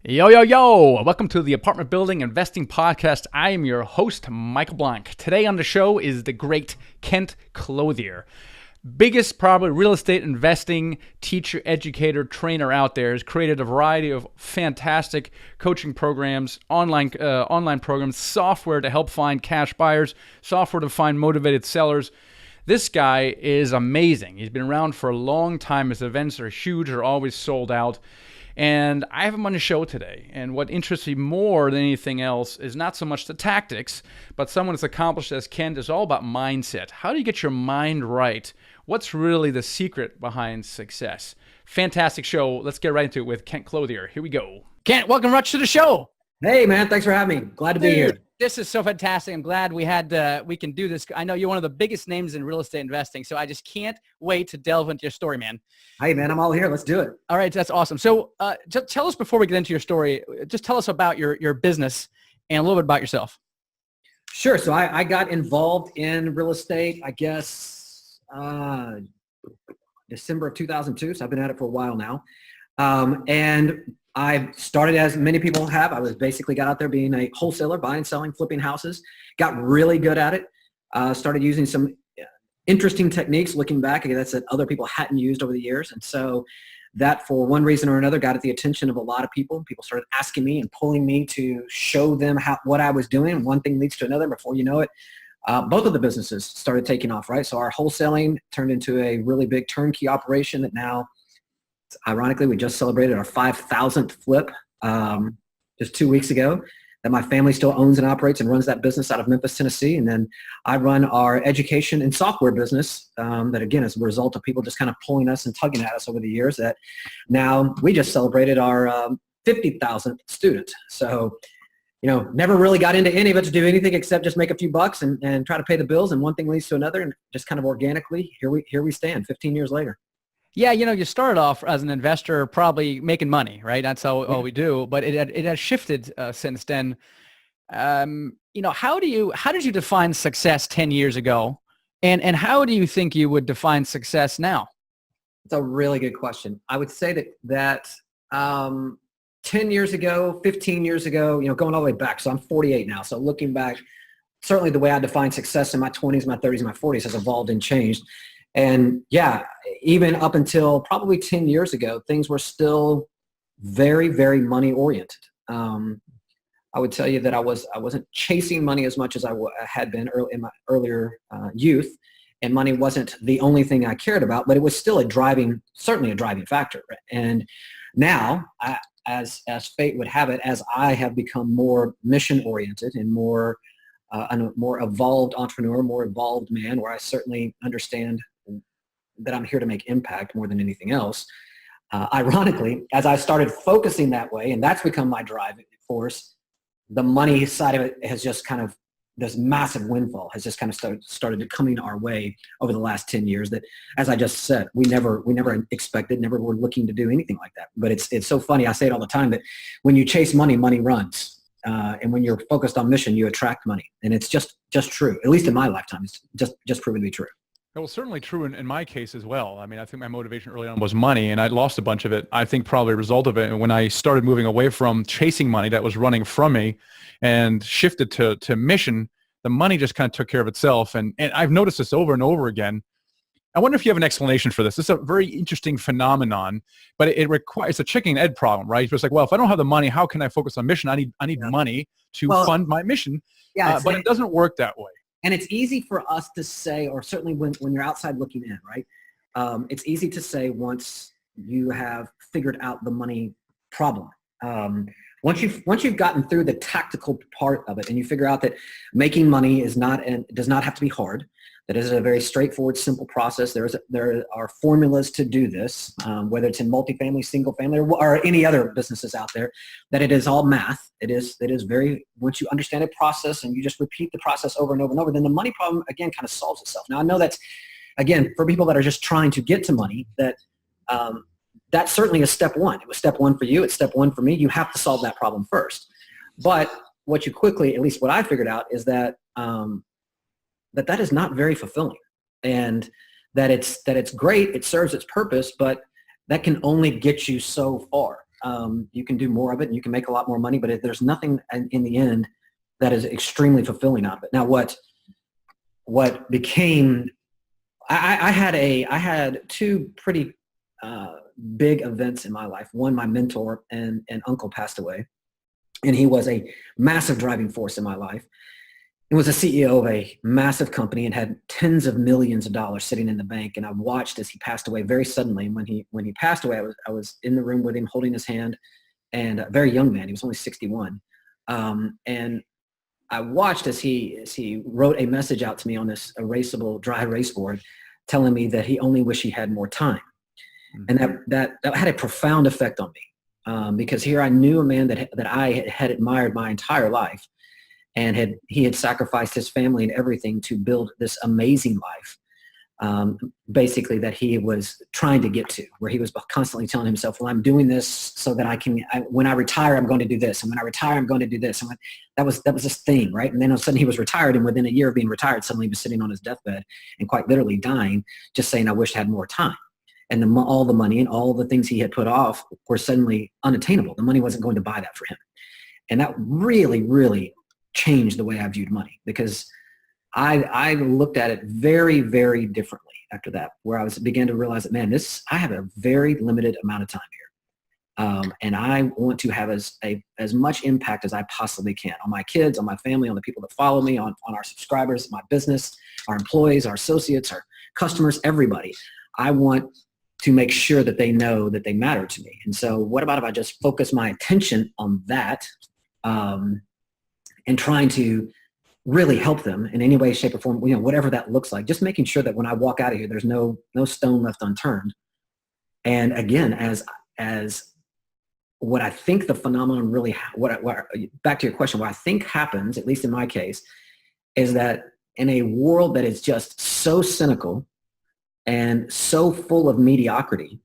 Yo, yo, yo! Welcome to the Apartment Building Investing Podcast. I am your host, Michael Blank. Today on the show is the great Kent Clothier. Biggest probably real estate investing teacher, educator, trainer out there. Has created a variety of fantastic coaching programs, online programs, software to help find cash buyers, software to find motivated sellers. This guy is amazing. He's been around for a long time. His events are huge, are always sold out. And I have him on the show today. And what interests me more than anything else is not so much the tactics, but someone as accomplished as Kent is all about mindset. How do you get your mind right? What's really the secret behind success? Fantastic show. Let's get right into it with Kent Clothier. Here we go. Kent, welcome much to the show. Hey, man. Thanks for having me. Glad to be here. This is so fantastic. I'm glad we can do this. I know you're one of the biggest names in real estate investing, so I just can't wait to delve into your story, man. Hey, man, I'm all here. Let's do it. All right, that's awesome. So just tell us before we get into your story, just tell us about your business and a little bit about yourself. Sure. So I got involved in real estate, I guess, December of 2002. So I've been at it for a while now. And I started as many people have. I was basically got out there being a wholesaler, buying, selling, flipping houses, got really good at it. Started using some interesting techniques looking back, I guess, that other people hadn't used over the years. And so that for one reason or another got at the attention of a lot of people. People started asking me and pulling me to show them what I was doing. One thing leads to another. Before you know it, both of the businesses started taking off, right? So our wholesaling turned into a really big turnkey operation that now, ironically, we just celebrated our 5,000th flip just 2 weeks ago, that my family still owns and operates and runs that business out of Memphis, Tennessee. And then I run our education and software business that, again, is a result of people just kind of pulling us and tugging at us over the years, that now we just celebrated our 50,000th student. So, never really got into any of it to do anything except just make a few bucks and try to pay the bills. And one thing leads to another, and just kind of organically, here we stand 15 years later. Yeah, you started off as an investor probably making money, right? That's all we do. But it has shifted since then. How did you define success 10 years ago? And how do you think you would define success now? It's a really good question. I would say that 10 years ago, 15 years ago, going all the way back. So I'm 48 now. So looking back, certainly the way I define success in my 20s, my 30s, and my 40s has evolved and changed. And yeah, even up until probably 10 years ago, things were still very, very money oriented. I would tell you that I wasn't chasing money as much as I had been in my earlier youth, and money wasn't the only thing I cared about, but it was still certainly a driving factor. And now, as fate would have it, as I have become more mission oriented and more a more evolved entrepreneur, more evolved man, where I certainly understand that I'm here to make impact more than anything else. Ironically, as I started focusing that way, and that's become my driving force, the money side of it has just kind of, this massive windfall has just kind of started coming our way over the last 10 years that, as I just said, we never expected, never were looking to do anything like that. But it's so funny. I say it all the time that when you chase money, money runs. And when you're focused on mission, you attract money. And it's just true. At least in my lifetime, it's just proven to be true. It was certainly true in my case as well. I mean, I think my motivation early on was money, and I lost a bunch of it. I think probably a result of it. And when I started moving away from chasing money that was running from me and shifted to mission, the money just kind of took care of itself. And I've noticed this over and over again. I wonder if you have an explanation for this. This is a very interesting phenomenon, but it requires a chicken and egg problem, right? It's like, well, if I don't have the money, how can I focus on mission? I need money to fund my mission. Yeah, but it doesn't work that way. And it's easy for us to say, or certainly when you're outside looking in, right? It's easy to say once you have figured out the money problem. Once you've gotten through the tactical part of it, and you figure out that making money does not have to be hard, that is a very straightforward, simple process. There are formulas to do this, whether it's in multifamily, single family, or any other businesses out there, that it is all math. It is very, once you understand a process and you just repeat the process over and over and over, then the money problem, again, kind of solves itself. Now, I know that's, again, for people that are just trying to get to money, that certainly is step one. It was step one for you. It's step one for me. You have to solve that problem first. But what you quickly, at least what I figured out, is that that is not very fulfilling, and that it's great. It serves its purpose, but that can only get you so far. You can do more of it and you can make a lot more money, but there's nothing in the end that is extremely fulfilling out of it. Now, what became, I had two pretty big events in my life. One, my mentor and uncle passed away, and he was a massive driving force in my life. He was a CEO of a massive company and had tens of millions of dollars sitting in the bank. And I watched as he passed away very suddenly. And when he passed away, I was in the room with him, holding his hand, and a very young man. He was only 61. And I watched as he wrote a message out to me on this erasable dry erase board, telling me that he only wished he had more time. Mm-hmm. And that had a profound effect on me, because here I knew a man that I had admired my entire life. And he had sacrificed his family and everything to build this amazing life, basically, that he was trying to get to, where he was constantly telling himself, well, I'm doing this so that when I retire, I'm going to do this. And when I retire, I'm going to do this. And that was this thing, right? And then all of a sudden he was retired. And within a year of being retired, suddenly he was sitting on his deathbed and quite literally dying, just saying, I wish I had more time. And all the money and all the things he had put off were suddenly unattainable. The money wasn't going to buy that for him. And that really, really changed the way I viewed money, because I looked at it very, very differently after that, where I began to realize that, man, I have a very limited amount of time here. And I want to have as much impact as I possibly can on my kids, on my family, on the people that follow me, on our subscribers, my business, our employees, our associates, our customers, everybody. I want to make sure that they know that they matter to me. And so what about if I just focus my attention on that, and trying to really help them in any way, shape, or form, whatever that looks like, just making sure that when I walk out of here, there's no stone left unturned. And again, as what I think the phenomenon really, back to your question, what I think happens, at least in my case, is that in a world that is just so cynical and so full of mediocrity,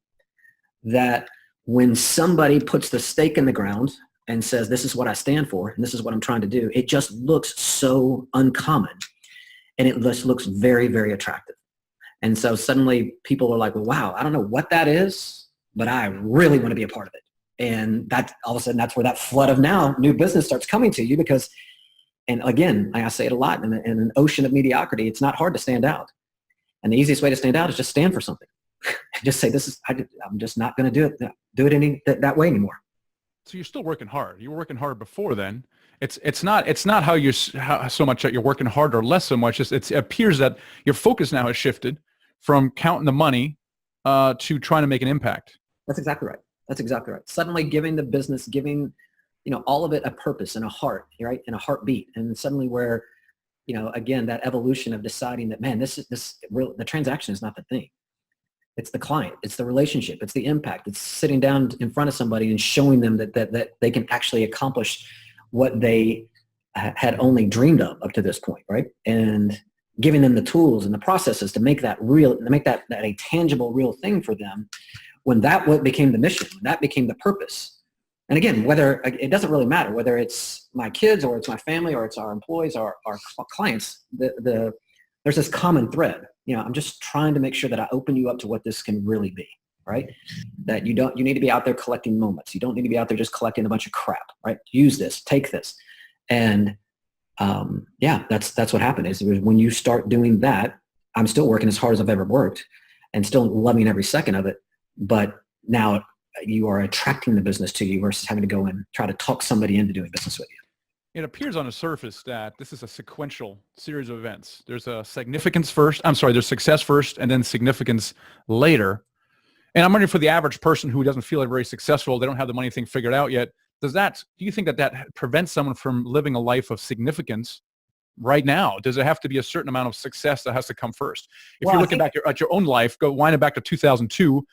that when somebody puts the stake in the ground and says, this is what I stand for, and this is what I'm trying to do, it just looks so uncommon, and it just looks very, very attractive. And so suddenly people are like, well, wow, I don't know what that is, but I really want to be a part of it. And that all of a sudden, that's where that flood of new business starts coming to you, because, and again, I say it a lot, in an ocean of mediocrity, it's not hard to stand out. And the easiest way to stand out is just stand for something. Just say, I'm just not going to do it that way anymore. So you're still working hard. You were working hard before then. It's not how so much that you're working hard or less so much. It appears that your focus now has shifted from counting the money to trying to make an impact. That's exactly right. Suddenly giving the business, all of it a purpose and a heart, right? And a heartbeat. And suddenly where, again, that evolution of deciding that, man, the transaction is not the thing. It's the client, it's the relationship, it's the impact, it's sitting down in front of somebody and showing them that they can actually accomplish what they had only dreamed of up to this point, right? And giving them the tools and the processes to make that real, to make that a tangible, real thing for them. When what became the mission, when that became the purpose. And again, whether it doesn't really matter whether it's my kids or it's my family or it's our employees or our clients, there's this common thread. I'm just trying to make sure that I open you up to what this can really be, right? That you need to be out there collecting moments. You don't need to be out there just collecting a bunch of crap, right? Use this, take this. And that's what happened is when you start doing that, I'm still working as hard as I've ever worked and still loving every second of it. But now you are attracting the business to you versus having to go and try to talk somebody into doing business with you. It appears on the surface that this is a sequential series of events. There's a there's success first and then significance later. And I'm wondering, for the average person who doesn't feel very successful, they don't have the money thing figured out yet, do you think that prevents someone from living a life of significance right now? Does it have to be a certain amount of success that has to come first? If you're looking back at your own life, winding back to 2002,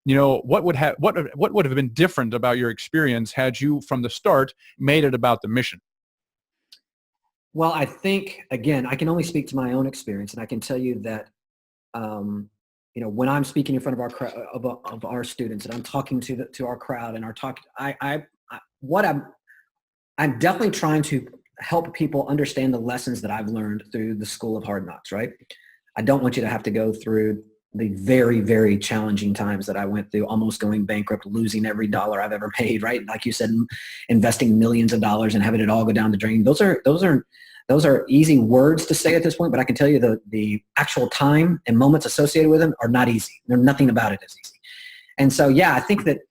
what would have been different about your experience had you from the start made it about the mission? Well, I think, again, I can only speak to my own experience, and I can tell you that, when I'm speaking in front of our students and I'm talking to our crowd and I'm definitely trying to help people understand the lessons that I've learned through the School of Hard Knocks, right? I don't want you to have to go through the very, very challenging times that I went through, almost going bankrupt, losing every dollar I've ever made, right? Like you said, investing millions of dollars and having it all go down the drain. Those are easy words to say at this point, but I can tell you the actual time and moments associated with them are not easy. Nothing about it is easy. And so, yeah, I think that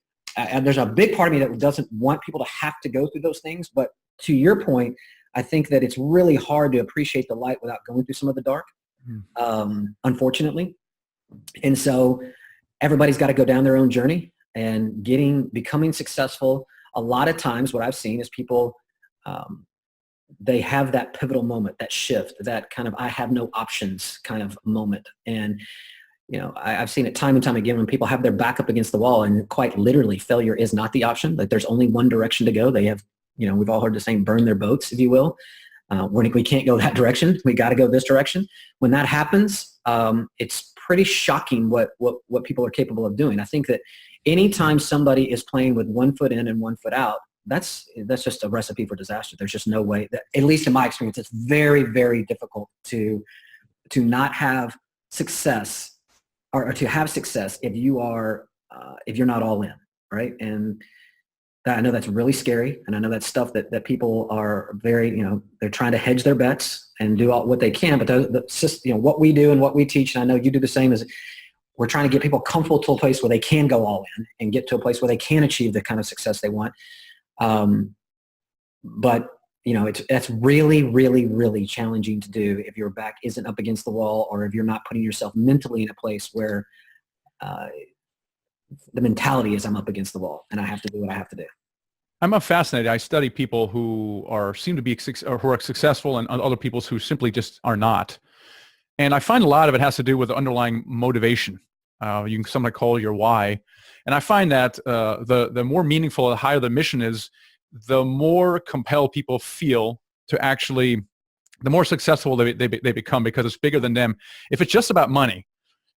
there's a big part of me that doesn't want people to have to go through those things. But to your point, I think that it's really hard to appreciate the light without going through some of the dark, unfortunately. And so everybody's got to go down their own journey, and becoming successful. A lot of times what I've seen is people, they have that pivotal moment, that shift, that kind of I have no options kind of moment. And, I've seen it time and time again when people have their back up against the wall, and quite literally failure is not the option. Like there's only one direction to go. They have, we've all heard the saying, burn their boats, if you will. We can't go that direction. We got to go this direction. When that happens, it's pretty shocking what people are capable of doing. I think that anytime somebody is playing with 1 foot in and 1 foot out, that's just a recipe for disaster. There's just no way that, at least in my experience, it's very, very difficult to not have success or to have success if you're not all in, right? And I know that's really scary, and I know that's stuff that people are very, they're trying to hedge their bets and do what they can. But what we do and what we teach, and I know you do the same, is we're trying to get people comfortable to a place where they can go all in and get to a place where they can achieve the kind of success they want. But that's really, really, really challenging to do if your back isn't up against the wall, or if you're not putting yourself mentally in a place where the mentality is I'm up against the wall and I have to do what I have to do. I'm fascinated. I study people who seem to be or who are successful, and other people who simply just are not. And I find a lot of it has to do with the underlying motivation. You can sometimes call your why. And I find that the more meaningful, the higher the mission is, the more compelled people feel to actually, the more successful they become, because it's bigger than them. If it's just about money,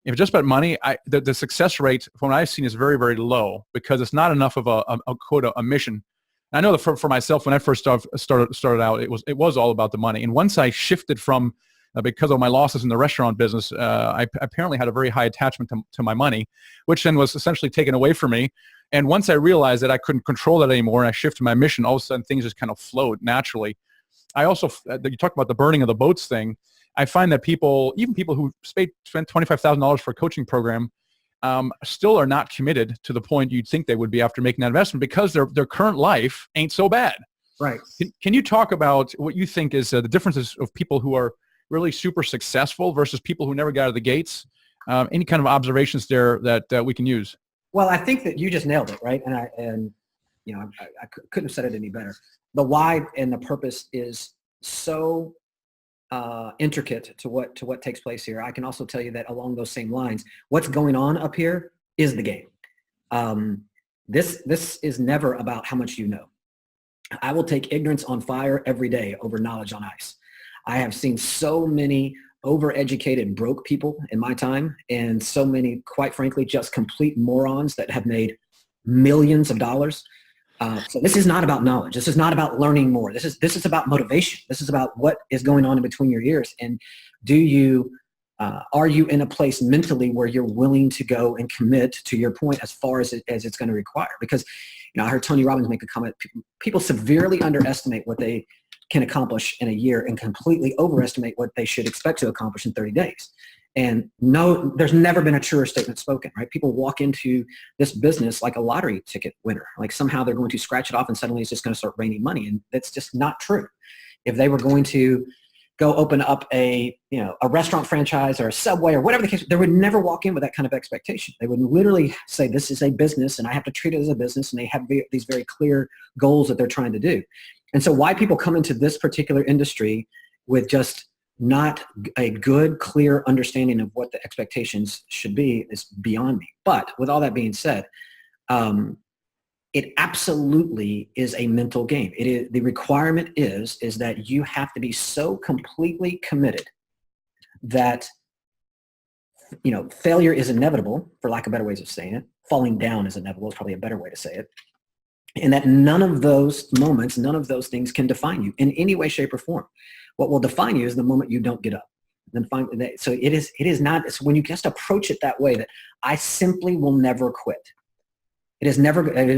the success rate from what I've seen is very, very low, because it's not enough of a mission. And I know that for myself, when I first started out, it was all about the money. And once I shifted from, because of my losses in the restaurant business, I apparently had a very high attachment to my money, which then was essentially taken away from me. And once I realized that I couldn't control that anymore, and I shifted my mission, all of a sudden things just kind of flowed naturally. I also, you talked about the burning of the boats thing. I find that even people who spent $25,000 for a coaching program, still are not committed to the point you'd think they would be after making that investment, because their current life ain't so bad. Right. Can you talk about what you think is the differences of people who are really super successful versus people who never got out of the gates? Any kind of observations there that we can use? Well, I think that you just nailed it, right? And I couldn't have said it any better. The why and the purpose is so intricate to what takes place here. I can also tell you that along those same lines, what's going on up here is the game. This is never about how much you know. I will take ignorance on fire every day over knowledge on ice. I have seen so many overeducated broke people in my time, and so many, quite frankly, just complete morons that have made millions of dollars. So this is not about knowledge. This is not about learning more. This is about motivation. This is about what is going on in between your ears. And are you in a place mentally where you're willing to go and commit, to your point, as far as it's going to require? Because, I heard Tony Robbins make a comment. People severely underestimate what they can accomplish in a year and completely overestimate what they should expect to accomplish in 30 days. And no, there's never been a truer statement spoken, right? People walk into this business like a lottery ticket winner, like somehow they're going to scratch it off and suddenly it's just going to start raining money. And that's just not true. If they were going to go open up a restaurant franchise or a Subway or whatever the case, they would never walk in with that kind of expectation. They would literally say, this is a business and I have to treat it as a business. And they have these very clear goals that they're trying to do. And so why people come into this particular industry with just not a good, clear understanding of what the expectations should be is beyond me. But with all that being said, it absolutely is a mental game. The requirement is that you have to be so completely committed that, failure is inevitable, for lack of better ways of saying it. Falling down is inevitable is probably a better way to say it. And that none of those moments, none of those things can define you in any way, shape, or form. What will define you is the moment you don't get up. then find that. So it is not, it's when you just approach it that way, that I simply will never quit. It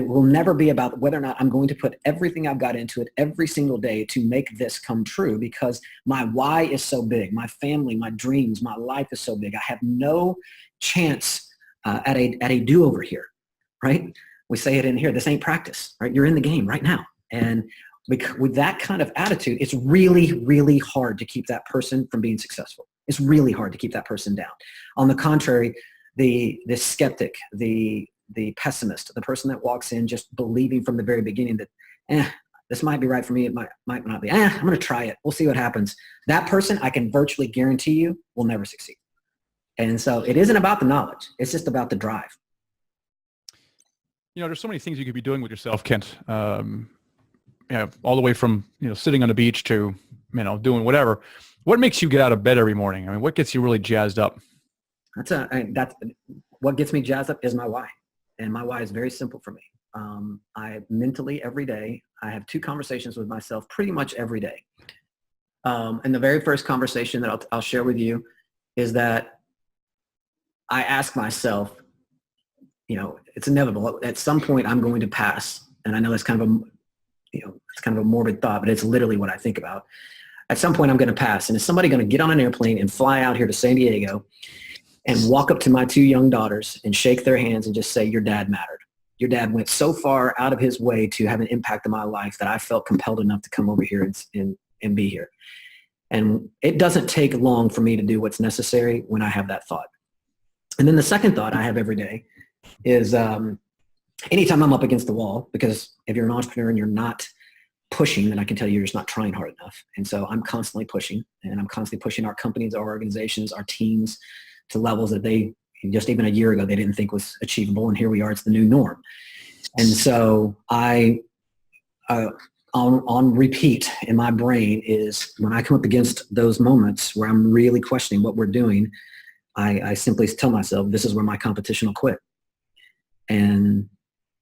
will never be about whether or not I'm going to put everything I've got into it every single day to make this come true, because my why is so big. My family, my dreams, my life is so big. I have no chance at a do-over here, right? We say it in here, this ain't practice, right? You're in the game right now. And with that kind of attitude, it's really, really hard to keep that person from being successful. It's really hard to keep that person down. On the contrary, the skeptic, the pessimist, the person that walks in just believing from the very beginning that, this might be right for me, it might not be. I'm going to try it. We'll see what happens. That person, I can virtually guarantee you, will never succeed. And so it isn't about the knowledge. It's just about the drive. There's so many things you could be doing with yourself, Kent. All the way from, sitting on the beach to, doing whatever. What makes you get out of bed every morning? I mean, what gets you really jazzed up? That's what gets me jazzed up is my why. And my why is very simple for me. I mentally every day, I have 2 conversations with myself pretty much every day. And the very first conversation that I'll share with you is that I ask myself, it's inevitable. At some point I'm going to pass. And I know that's kind of it's kind of a morbid thought, but it's literally what I think about. At some point I'm going to pass. And is somebody going to get on an airplane and fly out here to San Diego and walk up to my 2 young daughters and shake their hands and just say, your dad mattered. Your dad went so far out of his way to have an impact on my life that I felt compelled enough to come over here and be here. And it doesn't take long for me to do what's necessary when I have that thought. And then the second thought I have every day is anytime I'm up against the wall, because if you're an entrepreneur and you're not pushing, then I can tell you you're just not trying hard enough. And so I'm constantly pushing, and I'm constantly pushing our companies, our organizations, our teams to levels that they just even a year ago they didn't think was achievable, and here we are, it's the new norm. And so I on repeat in my brain is when I come up against those moments where I'm really questioning what we're doing, I simply tell myself, this is where my competition will quit. And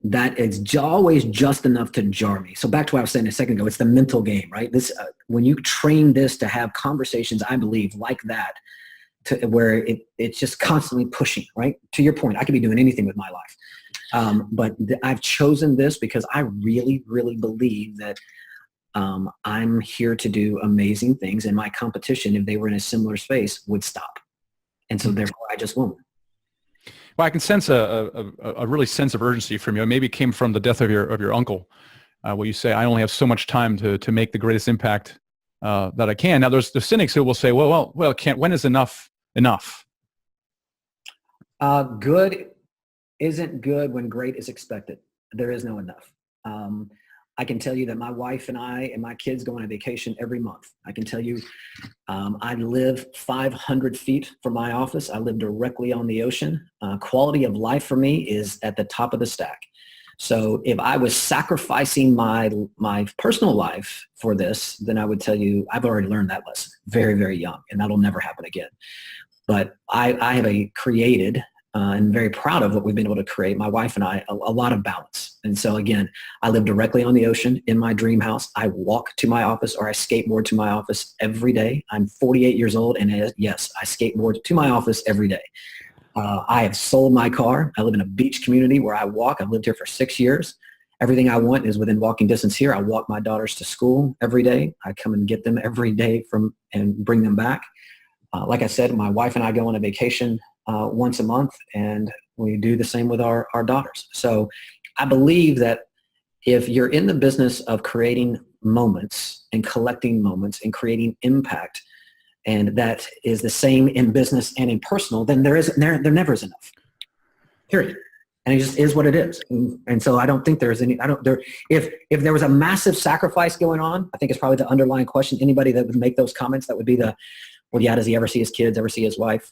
that is always just enough to jar me. So back to what I was saying a second ago, it's the mental game, right? This when you train this to have conversations, I believe, like that, to where it's just constantly pushing, right? To your point, I could be doing anything with my life. But I've chosen this because I really, really believe that I'm here to do amazing things, and my competition, if they were in a similar space, would stop. And so therefore I just won't. Well, I can sense a really sense of urgency from you. Maybe it came from the death of your uncle, where you say, I only have so much time to make the greatest impact that I can. Now, there's the cynics who will say, well, Kent, when is enough? Good isn't good when great is expected. There is no enough. I can tell you that my wife and I and my kids go on a vacation every month. I can tell you I live 500 feet from my office. I live directly on the ocean. Quality of life for me is at the top of the stack. So if I was sacrificing my personal life for this, then I would tell you I've already learned that lesson very, very young, and that'll never happen again. But I have created and very proud of what we've been able to create, my wife and I, a lot of balance. And so again, I live directly on the ocean in my dream house. I walk to my office, or I skateboard to my office every day. I'm 48 years old, and yes, I skateboard to my office every day. I have sold my car. I live in a beach community where I walk. I've lived here for 6 years. Everything I want is within walking distance here. I walk my daughters to school every day. I come and get them every day and bring them back. Like I said, my wife and I go on a vacation once a month, and we do the same with our daughters. So I believe that if you're in the business of creating moments and collecting moments and creating impact, and that is the same in business and in personal, then there never is enough. Period. And it just is what it is. And so I don't think there's any, if there was a massive sacrifice going on, I think it's probably the underlying question. Anybody that would make those comments, that would be well, yeah, does he ever see his kids, ever see his wife?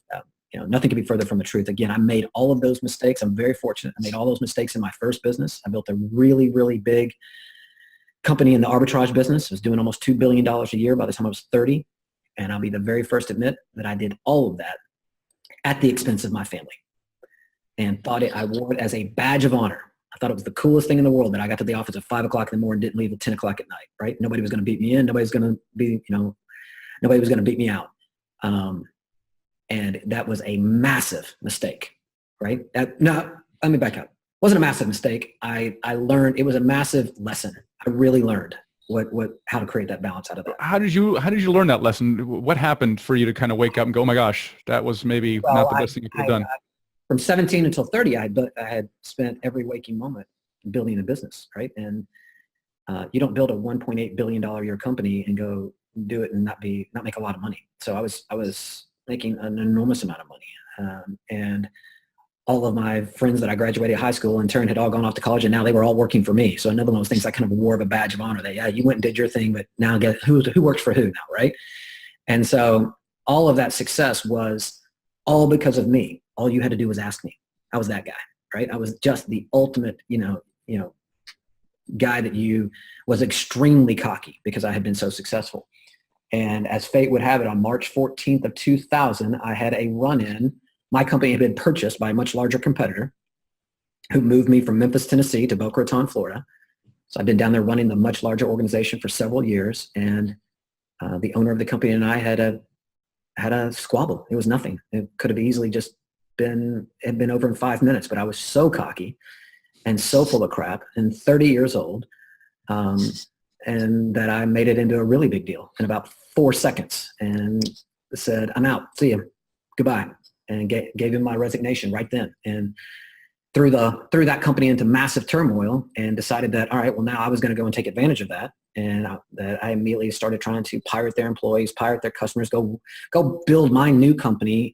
Nothing could be further from the truth. Again, I made all of those mistakes. I'm very fortunate. I made all those mistakes in my first business. I built a really, really big company in the arbitrage business. I was doing almost $2 billion a year by the time I was 30. And I'll be the very first to admit that I did all of that at the expense of my family, and I wore it as a badge of honor. I thought it was the coolest thing in the world that I got to the office at 5 o'clock in the morning, didn't leave at 10 o'clock at night, right? Nobody was going to beat me in. Nobody was going to beat me out. And that was a massive mistake, right? No, let me back up. It wasn't a massive mistake. I learned, it was a massive lesson. I really learned how to create that balance out of that. How did you learn that lesson? What happened for you to kind of wake up and go, oh my gosh, that was maybe not the best thing you could have done? From 17 until 30, I had spent every waking moment building a business, right? And you don't build a $1.8 billion a year company and go do it and not make a lot of money. So I was making an enormous amount of money. And all of my friends that I graduated high school and turned had all gone off to college, and now they were all working for me. So another one of those things I kind of wore of a badge of honor that, yeah, you went and did your thing, but now get who works for who now, right? And so all of that success was all because of me. All you had to do was ask me. I was that guy, right? I was just the ultimate, guy that was extremely cocky because I had been so successful. And as fate would have it, on March 14th of 2000, I had a run-in. My company had been purchased by a much larger competitor who moved me from Memphis, Tennessee to Boca Raton, Florida. So I've been down there running the much larger organization for several years. And the owner of the company and I had a squabble. It was nothing. It could have easily just had been over in 5 minutes, but I was so cocky and so full of crap and 30 years old. And that I made it into a really big deal in about 4 seconds and said, I'm out, see you, goodbye. And gave him my resignation right then. And threw that company into massive turmoil and decided that, all right, well, now I was going to go and take advantage of that. And that I immediately started trying to pirate their employees, pirate their customers, go build my new company,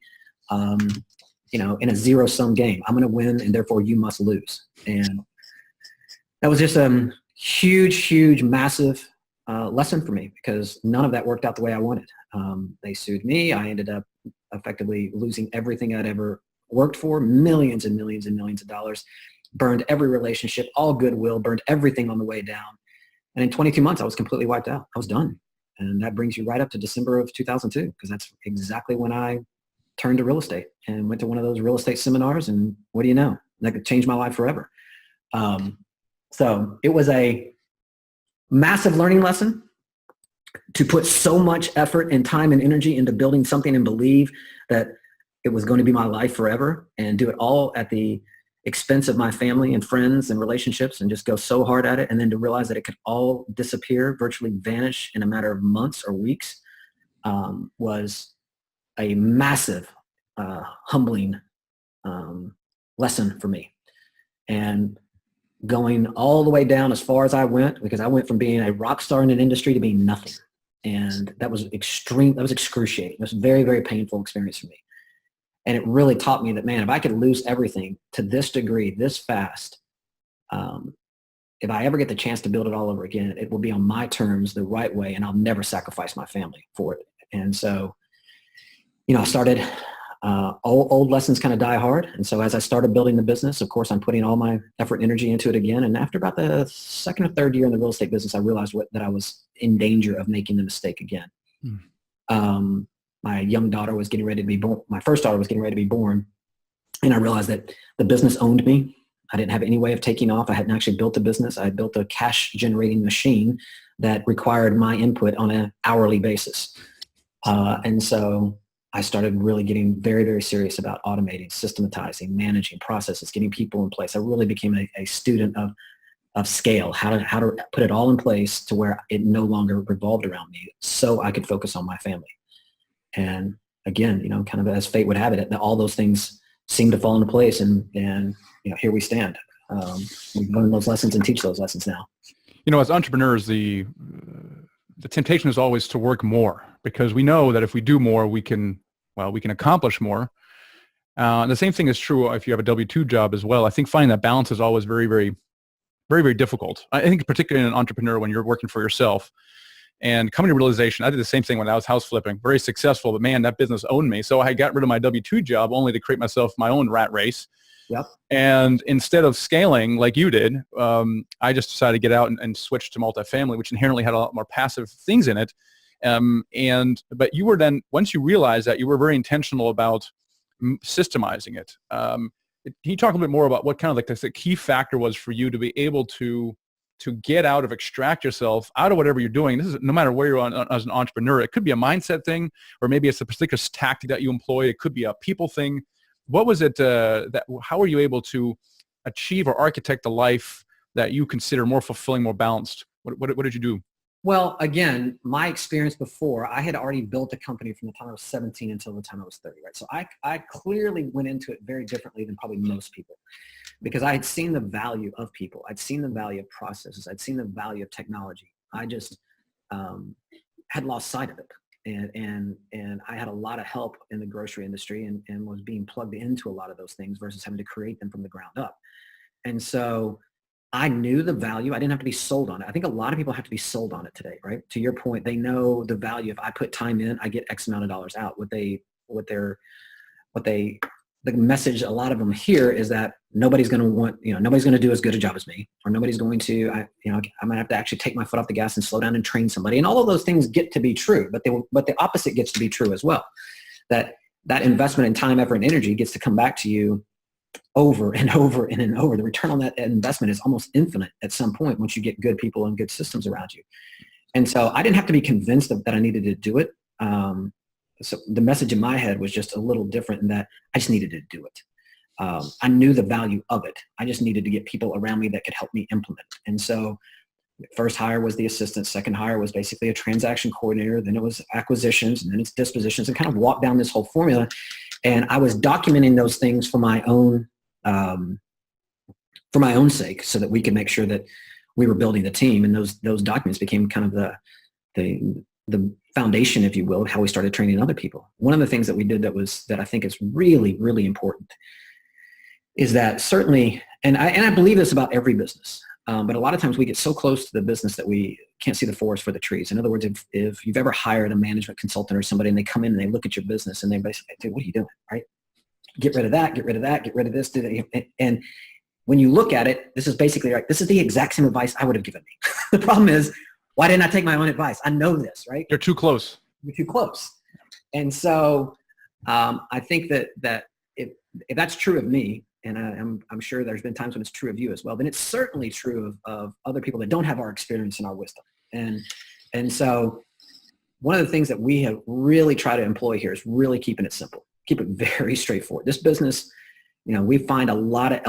in a zero-sum game. I'm going to win, and therefore you must lose. And that was just huge, massive lesson for me, because none of that worked out the way I wanted. They sued me. I ended up effectively losing everything I'd ever worked for, millions and millions and millions of dollars, burned every relationship, all goodwill, burned everything on the way down. And in 22 months, I was completely wiped out. I was done. And that brings you right up to December of 2002, because that's exactly when I turned to real estate and went to one of those real estate seminars. And what do you know? That could change my life forever. So it was a massive learning lesson to put so much effort and time and energy into building something and believe that it was going to be my life forever, and do it all at the expense of my family and friends and relationships, and just go so hard at it. And then to realize that it could all disappear, virtually vanish in a matter of months or weeks, was a massive, humbling lesson for me. And going all the way down as far as I went, because I went from being a rock star in an industry to being nothing. And that was extreme. That was excruciating. It was a very, very painful experience for me. And it really taught me that, man, if I could lose everything to this degree, this fast, if I ever get the chance to build it all over again, it will be on my terms, the right way, and I'll never sacrifice my family for it. And so, I started, old lessons kind of die hard. And so as I started building the business, of course, I'm putting all my effort and energy into it again. And after about the second or third year in the real estate business, I realized that I was in danger of making the mistake again. My young daughter was getting ready to be born. My first daughter was getting ready to be born. And I realized that the business owned me. I didn't have any way of taking off. I hadn't actually built a business. I had built a cash generating machine that required my input on an hourly basis. And so I started really getting very, very serious about automating, systematizing, managing processes, getting people in place. I really became a student of scale, how to put it all in place to where it no longer revolved around me, so I could focus on my family. And again, kind of as fate would have it, all those things seem to fall into place, and here we stand. We learn those lessons and teach those lessons now. As entrepreneurs, the temptation is always to work more, because we know that if we do more, we can accomplish more. And the same thing is true if you have a W-2 job as well. I think finding that balance is always very, very, very, very difficult. I think particularly in an entrepreneur, when you're working for yourself and coming to realization, I did the same thing when I was house flipping, very successful, but man, that business owned me. So I got rid of my W-2 job only to create myself my own rat race. Yep. And instead of scaling like you did, I just decided to get out and switch to multifamily, which inherently had a lot more passive things in it. But you were then, once you realized that, you were very intentional about systemizing it. Can you talk a bit more about what kind of the key factor was for you to be able to to get out of, extract yourself out of whatever you're doing? This is no matter where you're on as an entrepreneur. It could be a mindset thing, or maybe it's a particular tactic that you employ. It could be a people thing. What was it how were you able to achieve or architect a life that you consider more fulfilling, more balanced? What did you do? Well, again, my experience before, I had already built a company from the time I was 17 until the time I was 30, right? So I clearly went into it very differently than probably most people, because I had seen the value of people. I'd seen the value of processes. I'd seen the value of technology. I just had lost sight of it. And I had a lot of help in the grocery industry and was being plugged into a lot of those things versus having to create them from the ground up. And so I knew the value. I didn't have to be sold on it. I think a lot of people have to be sold on it today, right? To your point, they know the value. If I put time in, I get X amount of dollars out. The message a lot of them hear is that nobody's going to do as good a job as me, or nobody's going to, I might have to actually take my foot off the gas and slow down and train somebody. And all of those things get to be true, but the opposite gets to be true as well. That investment in time, effort, and energy gets to come back to you over and over and over. The return on that investment is almost infinite at some point once you get good people and good systems around you. And so I didn't have to be convinced that I needed to do it. So the message in my head was just a little different in that I just needed to do it. I knew the value of it. I just needed to get people around me that could help me implement. And so first hire was the assistant. Second hire was basically a transaction coordinator. Then it was acquisitions, and then it's dispositions, and kind of walked down this whole formula. And I was documenting those things for my own sake, so that we could make sure that we were building the team. And those documents became kind of the foundation, if you will, of how we started training other people. One of the things that we did that I think is really, really important is that certainly, and I believe this about every business, but a lot of times we get so close to the business that we can't see the forest for the trees. In other words, if you've ever hired a management consultant or somebody and they come in and they look at your business and they basically say, what are you doing, right? Get rid of that, get rid of that, get rid of this. And when you look at it, this is basically right. This is the exact same advice I would have given me. The problem is, why didn't I take my own advice? I know this, right? You're too close. You're too close. And so I think that if that's true of me, and I'm sure there's been times when it's true of you as well, then it's certainly true of other people that don't have our experience and our wisdom. And so one of the things that we have really tried to employ here is really keeping it simple. Keep it very straightforward. This business, we find a lot of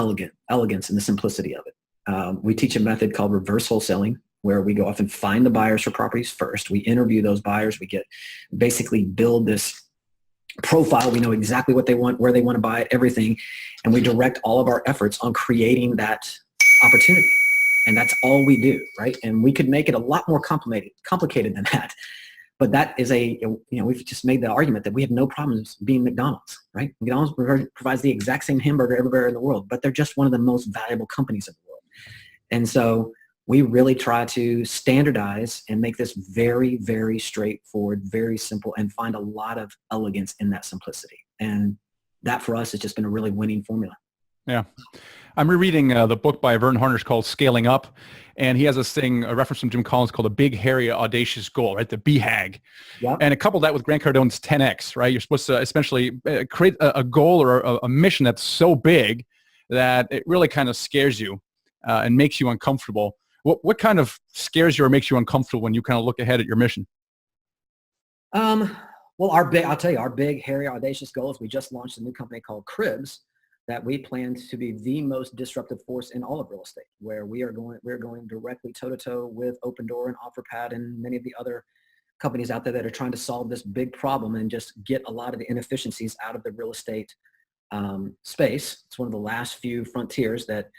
elegance in the simplicity of it. We teach a method called reverse wholesaling, where we go off and find the buyers for properties first. We interview those buyers. We basically build this profile. We know exactly what they want, where they want to buy it, everything. And we direct all of our efforts on creating that opportunity. And that's all we do, right? And we could make it a lot more complicated than that. But that is we've just made the argument that we have no problems being McDonald's, right? McDonald's provides the exact same hamburger everywhere in the world, but they're just one of the most valuable companies in the world. And so we really try to standardize and make this very, very straightforward, very simple, and find a lot of elegance in that simplicity. And that for us has just been a really winning formula. Yeah. I'm rereading the book by Vern Harnish called Scaling Up. And he has this thing, a reference from Jim Collins, called a big, hairy, audacious goal, right? The BHAG. Yep. And a couple that with Grant Cardone's 10X, right? You're supposed to essentially create a goal or a mission that's so big that it really kind of scares you and makes you uncomfortable. What kind of scares you or makes you uncomfortable when you kind of look ahead at your mission? Well, I'll tell you, our big, hairy, audacious goal is we just launched a new company called Cribs that we plan to be the most disruptive force in all of real estate, where we're going directly toe-to-toe with Opendoor and OfferPad and many of the other companies out there that are trying to solve this big problem and just get a lot of the inefficiencies out of the real estate space. It's one of the last few frontiers that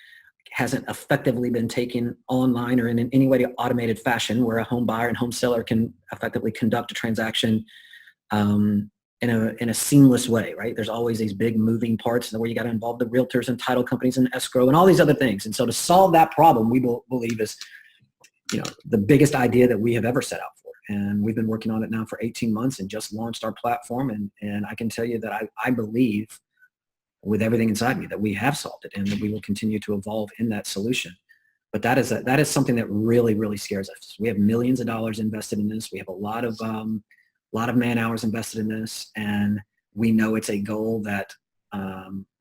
hasn't effectively been taken online or in any way automated fashion, where a home buyer and home seller can effectively conduct a transaction in a seamless way, right? There's always these big moving parts where you got to involve the realtors and title companies and escrow and all these other things. And so to solve that problem, we believe is, the biggest idea that we have ever set out for. And we've been working on it now for 18 months and just launched our platform. And I can tell you that I believe with everything inside me that we have solved it and that we will continue to evolve in that solution. But that is something that really, really scares us. We have millions of dollars invested in this. We have a lot of man hours invested in this, and we know it's a goal that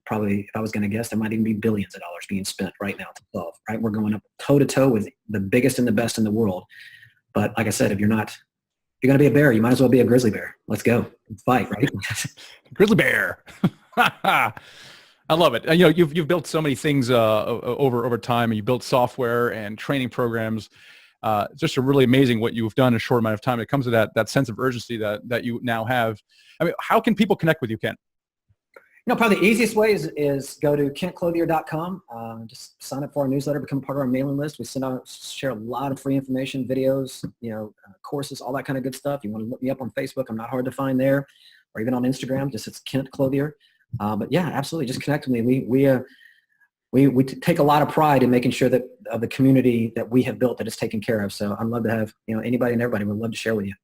probably, if I was going to guess, there might even be billions of dollars being spent right now to solve, right? We're going up toe to toe with the biggest and the best in the world. But like I said, if you're going to be a bear, you might as well be a grizzly bear. Let's go fight, right? Grizzly bear. I love it. You've built so many things over time, and you built software and training programs. Just really amazing what you've done in a short amount of time. It comes to that sense of urgency that you now have. I mean, how can people connect with you, Ken? Probably the easiest way is go to kentclothier.com. Just sign up for our newsletter, become part of our mailing list. We share a lot of free information, videos, courses, all that kind of good stuff. You want to look me up on Facebook. I'm not hard to find there, or even on Instagram. Just it's Kent Clothier. But yeah, absolutely, just connect with me. We take a lot of pride in making sure that of the community that we have built that is taken care of. So I'd love to have anybody and everybody. We'd love to share with you.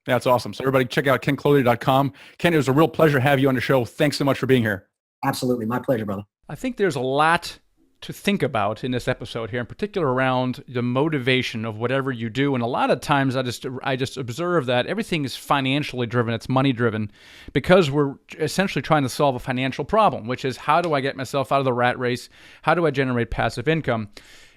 That's awesome. So everybody check out KenClothier.com. Ken, it was a real pleasure to have you on the show. Thanks so much for being here. Absolutely. My pleasure, brother. I think there's a lot to think about in this episode here, in particular around the motivation of whatever you do. And a lot of times I just observe that everything is financially driven. It's money driven because we're essentially trying to solve a financial problem, which is how do I get myself out of the rat race? How do I generate passive income?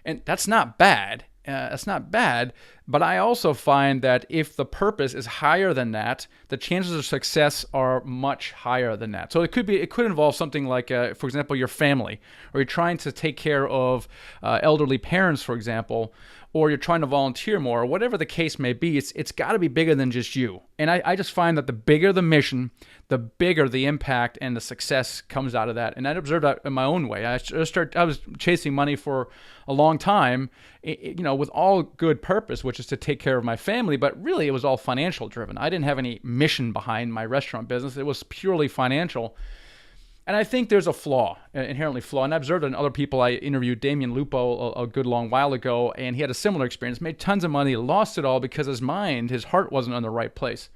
And that's not bad. It's not bad, but I also find that if the purpose is higher than that, the chances of success are much higher than that. So it could involve something like, for example, your family, or you're trying to take care of elderly parents, for example, or you're trying to volunteer more, or whatever the case may be. It's got to be bigger than just you. And I just find that the bigger the mission, the bigger the impact and the success comes out of that. And I observed that in my own way. I was chasing money for a long time, with all good purpose, which is to take care of my family, but really it was all financial driven. I didn't have any mission behind my restaurant business. It was purely financial. And I think there's a flaw, inherently flaw. And I observed it in other people. I interviewed Damian Lupo a good long while ago, and he had a similar experience, made tons of money, lost it all because his heart wasn't in the right place.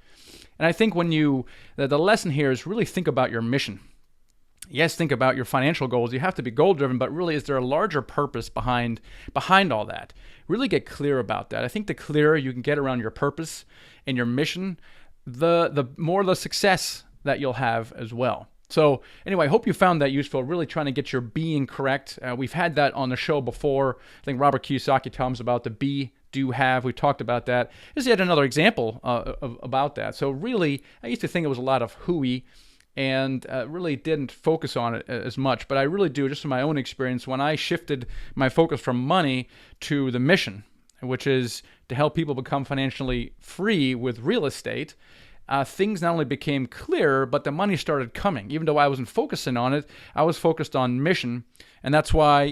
And I think the lesson here is really think about your mission. Yes, think about your financial goals. You have to be goal-driven, but really, is there a larger purpose behind all that? Really get clear about that. I think the clearer you can get around your purpose and your mission, the more the success that you'll have as well. So anyway, I hope you found that useful, really trying to get your being correct. We've had that on the show before. I think Robert Kiyosaki talks about the be, do, have. We talked about that. This is yet another example about that. So really, I used to think it was a lot of hooey, and really didn't focus on it as much. But I really do, just in my own experience, when I shifted my focus from money to the mission, which is to help people become financially free with real estate, things not only became clearer, but the money started coming. Even though I wasn't focusing on it, I was focused on mission. And that's why,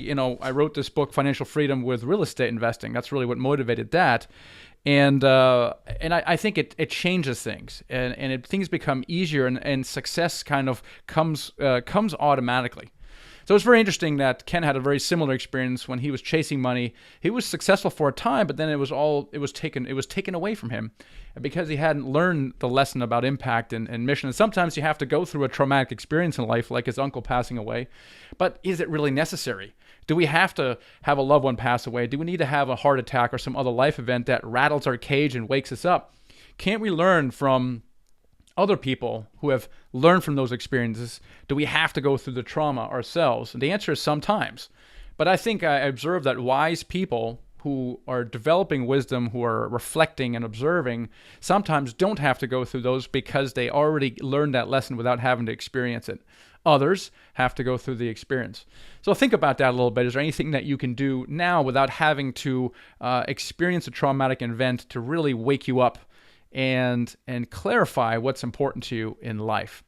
I wrote this book, Financial Freedom with Real Estate Investing. That's really what motivated that. And I think it changes things, and things become easier, and success kind of comes automatically. So it's very interesting that Ken had a very similar experience when he was chasing money. He was successful for a time, but then it was taken away from him because he hadn't learned the lesson about impact and mission. And sometimes you have to go through a traumatic experience in life, like his uncle passing away. But is it really necessary? Do we have to have a loved one pass away? Do we need to have a heart attack or some other life event that rattles our cage and wakes us up? Can't we learn from other people who have learned from those experiences? Do we have to go through the trauma ourselves? And the answer is sometimes. But I think I observe that wise people who are developing wisdom, who are reflecting and observing, sometimes don't have to go through those because they already learned that lesson without having to experience it. Others have to go through the experience. So think about that a little bit. Is there anything that you can do now without having to experience a traumatic event to really wake you up and clarify what's important to you in life?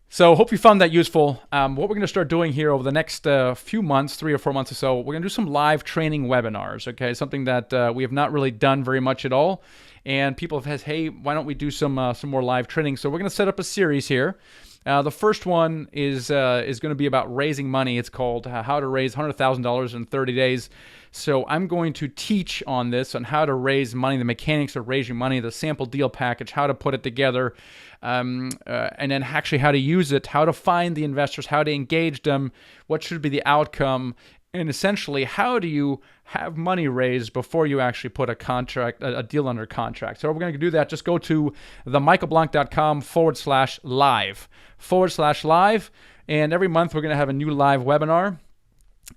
So hope you found that useful. What we're going to start doing here over the next few months, 3 or 4 months or so, we're going to do some live training webinars, okay? Something that we have not really done very much at all. And people have said, hey, why don't we do some more live training? So we're going to set up a series here. The first one is going to be about raising money. It's called How to Raise $100,000 in 30 Days. So I'm going to teach on this, on how to raise money, the mechanics of raising money, the sample deal package, how to put it together, and then actually how to use it, how to find the investors, how to engage them, what should be the outcome, and essentially how do you have money raised before you actually put a deal under contract. So we're going to do that. Just go to themichaelblank.com/live. And every month we're going to have a new live webinar.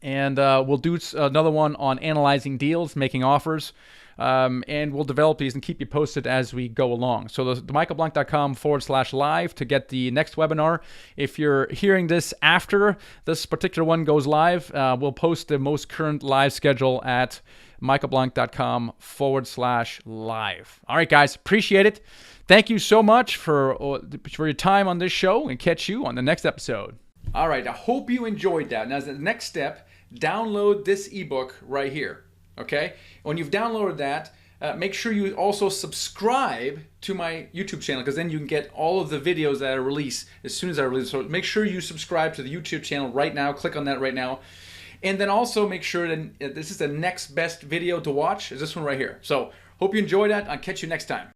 And we'll do another one on analyzing deals, making offers, and we'll develop these and keep you posted as we go along. So the michaelblank.com/live to get the next webinar. If you're hearing this after this particular one goes live, we'll post the most current live schedule at michaelblank.com/live. All right, guys, appreciate it. Thank you so much for your time on this show, and catch you on the next episode. All right, I hope you enjoyed that. Now, as the next step, download this ebook right here, okay? When you've downloaded that, make sure you also subscribe to my YouTube channel, because then you can get all of the videos that I release as soon as I release. So make sure you subscribe to the YouTube channel right now. Click on that right now. And then also make sure that this is the next best video to watch, is this one right here. So hope you enjoyed that. I'll catch you next time.